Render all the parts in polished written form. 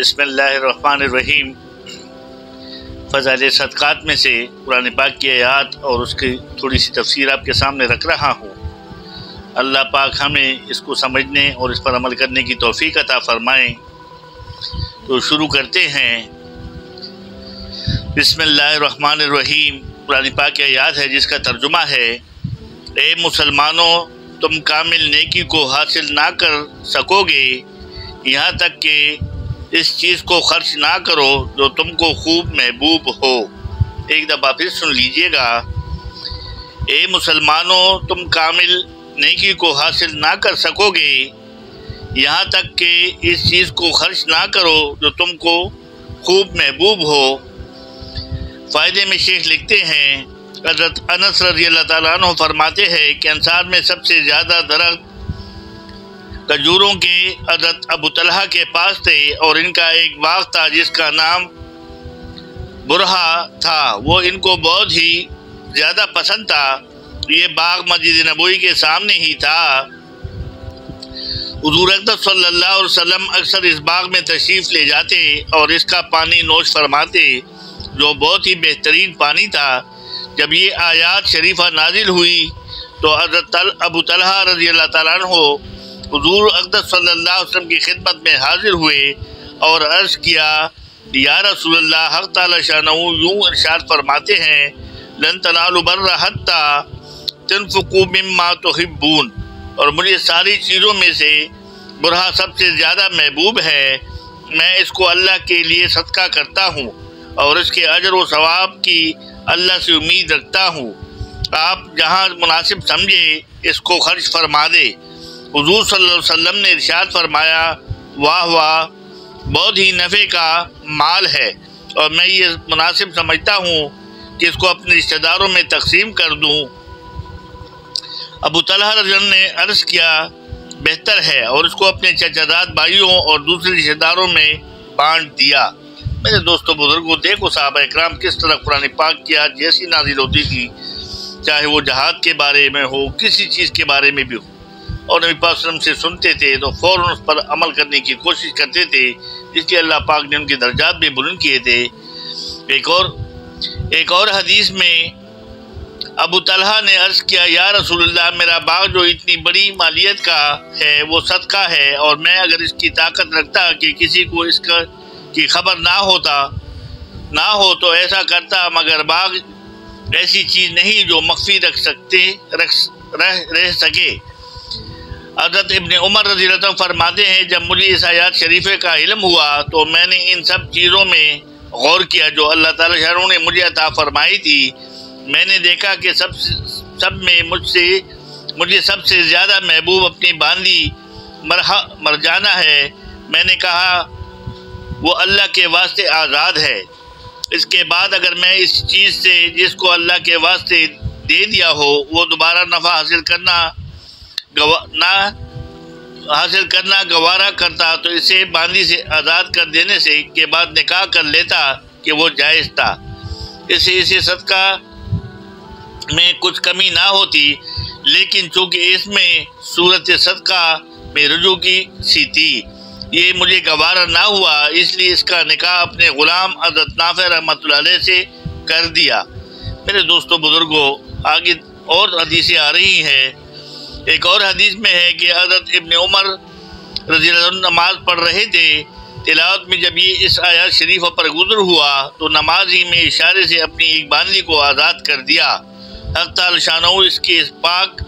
بسم اللہ الرحمن الرحیم۔ فضائل صدقات میں سے قرآن پاک کی آیات اور اس کی تھوڑی سی تفسیر آپ کے سامنے رکھ رہا ہوں۔ اللہ پاک ہمیں اس کو سمجھنے اور اس پر عمل کرنے کی توفیق عطا فرمائیں۔ تو شروع کرتے ہیں۔ بسم اللہ الرحمن الرحیم قرآن پاک کی آیات ہے جس کا ترجمہ ہے: اے مسلمانوں، تم کامل نیکی کو حاصل نہ کر سکو گے یہاں تک کہ اس چیز کو خرچ نہ کرو جو تم کو خوب محبوب ہو۔ ایک دفعہ پھر سن لیجئے گا۔ اے مسلمانوں، تم کامل نیکی کو حاصل نہ کر سکو گے یہاں تک کہ اس چیز کو خرچ نہ کرو جو تم کو خوب محبوب ہو۔ فائدے میں شیخ لکھتے ہیں، حضرت انس رضی اللہ تعالیٰ عنہ فرماتے ہیں کہ انصار میں سب سے زیادہ درخت کھجوروں کے حضرت ابو طلحہ کے پاس تھے، اور ان کا ایک باغ تھا جس کا نام برہا تھا۔ وہ ان کو بہت ہی زیادہ پسند تھا۔ یہ باغ مسجد نبوی کے سامنے ہی تھا۔ حضور اقدس صلی اللہ علیہ وسلم اکثر اس باغ میں تشریف لے جاتے اور اس کا پانی نوش فرماتے، جو بہت ہی بہترین پانی تھا۔ جب یہ آیات شریفہ نازل ہوئی تو حضرت ابو طلحہ رضی اللہ تعالیٰ عنہ حضور اقدس صلی اللہ علیہ وسلم کی خدمت میں حاضر ہوئے اور عرض کیا: یا رسول اللہ، حق تعالی شانہ یوں ارشاد فرماتے ہیں، لن تنالوا البر حتی تنفقوا مما تحبون، اور مجھے ساری چیزوں میں سے برہا سب سے زیادہ محبوب ہے۔ میں اس کو اللہ کے لیے صدقہ کرتا ہوں اور اس کے اجر و ثواب کی اللہ سے امید رکھتا ہوں۔ آپ جہاں مناسب سمجھے اس کو خرچ فرما دے۔ حضور صلی اللہ علیہ وسلم نے ارشاد فرمایا: واہ واہ، بہت ہی نفع کا مال ہے، اور میں یہ مناسب سمجھتا ہوں کہ اس کو اپنے رشتہ داروں میں تقسیم کر دوں۔ ابو طلحہ رضی اللہ عنہ نے عرض کیا: بہتر ہے، اور اس کو اپنے چچا زاد بھائیوں اور دوسرے رشتہ داروں میں بانٹ دیا۔ میرے دوستوں بزرگوں، دیکھو صحابہ اکرام کس طرح قرآن پاک کی آیات جیسی نازل ہوتی تھی، چاہے وہ جہاد کے بارے میں ہو، کسی چیز کے بارے میں بھی ہو، اور نبی پاک صلی اللہ علیہ وسلم سے سنتے تھے تو فوراً اس پر عمل کرنے کی کوشش کرتے تھے، اس لیے اللہ پاک نے ان کے درجات بھی بلند کیے تھے۔ ایک اور حدیث میں ابو طلحہ نے عرض کیا: یا رسول اللہ، میرا باغ جو اتنی بڑی مالیت کا ہے وہ صدقہ ہے، اور میں اگر اس کی طاقت رکھتا کہ کسی کو اس کی خبر نہ ہو تو ایسا کرتا، مگر باغ ایسی چیز نہیں جو مخفی رہ سکے۔ حضرت ابن عمر رضی اللہ عنہ فرماتے ہیں، جب مجھے اس آیات شریفہ کا علم ہوا تو میں نے ان سب چیزوں میں غور کیا جو اللہ تعالیٰ شاہ نے مجھے عطا فرمائی تھی۔ میں نے دیکھا کہ سب میں مجھے سب سے زیادہ محبوب اپنی باندی مرجانہ ہے۔ میں نے کہا وہ اللہ کے واسطے آزاد ہے۔ اس کے بعد اگر میں اس چیز سے جس کو اللہ کے واسطے دے دیا ہو وہ دوبارہ نفع حاصل کرنا گوارا کرتا تو اسے باندی سے آزاد کر دینے سے کے بعد نکاح کر لیتا کہ وہ جائز تھا۔ اسے صدقہ میں کچھ کمی نہ ہوتی، لیکن چونکہ اس میں صورت صدقہ میں رجوع کی سی تھی، یہ مجھے گوارا نہ ہوا، اس لیے اس کا نکاح اپنے غلام حضرت نافع رحمۃ اللہ علیہ سے کر دیا۔ میرے دوستوں بزرگوں، آگے اور حدیثیں آ رہی ہیں۔ ایک اور حدیث میں ہے کہ حضرت ابن عمر رضی اللہ عنہ نماز پڑھ رہے تھے۔ تلاوت میں جب یہ اس آیات شریفہ پر گزر ہوا تو نماز ہی میں اشارے سے اپنی ایک باندی کو آزاد کر دیا۔ حق تعالی شانہ اس کے اس پاک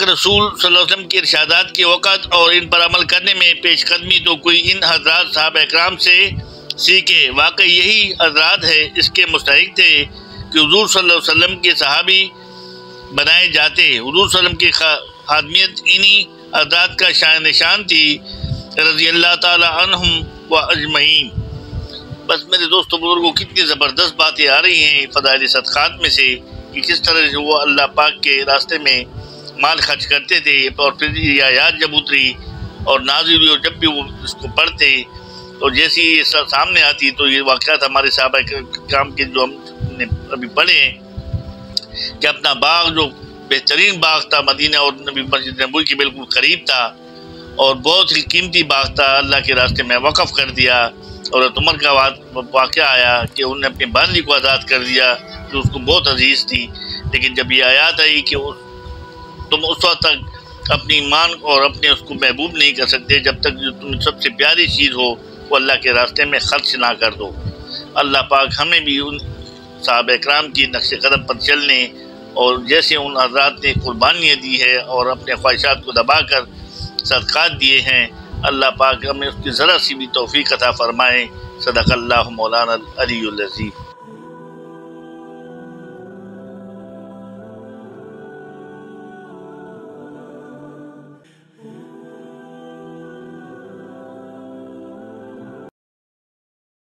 رسول صلی اللہ علیہ وسلم کے ارشادات کے وقت اور ان پر عمل کرنے میں پیش قدمی تو کوئی ان حضرات صحابہ اکرام سے سیکھے۔ واقعی یہی حضرات ہے اس کے مستحق تھے کہ حضور صلی اللہ علیہ وسلم کے صحابی بنائے جاتے۔ حضور صلی اللہ علیہ وسلم کی خادمیت انہی حضرات کا شان نشان تھی، رضی اللہ تعالی عنہم و اجمعین۔ بس میرے دوستوں بزرگوں، کتنی زبردست باتیں آ رہی ہیں فضائل صدقات میں سے کہ کس طرح سے وہ اللہ پاک کے راستے میں مال خرچ کرتے تھے، اور پھر یہ آیات جب اتری اور نازل ہوئی اور جب بھی وہ اس کو پڑھتے اور جیسی یہ سامنے آتی تو یہ واقعات ہمارے صحابہ کرام کے جو ہم نے ابھی پڑھے ہیں کہ اپنا باغ جو بہترین باغ تھا مدینہ اور نبی مسجد نبوی کے بالکل قریب تھا، اور بہت ہی قیمتی باغ تھا، اللہ کے راستے میں وقف کر دیا۔ حضرت عمر کا واقعہ آیا کہ انہوں نے اپنی باندی کو آزاد کر دیا جو اس کو بہت عزیز تھی، لیکن جب یہ آیات آئی کہ تم اس وقت تک اپنی ایمان اور اپنے اس کو محبوب نہیں کر سکتے جب تک جو تم سب سے پیاری چیز ہو وہ اللہ کے راستے میں خرچ نہ کر دو۔ اللہ پاک ہمیں بھی ان صحابہ کرام کی نقش قدم پر چلنے اور جیسے ان حضرات نے قربانیاں دی ہے اور اپنے خواہشات کو دبا کر صدقات دیے ہیں، اللہ پاک ہمیں اس کی ذرا سی بھی توفیق عطا فرمائے۔ صدق اللہ مولانا العلی العظیم۔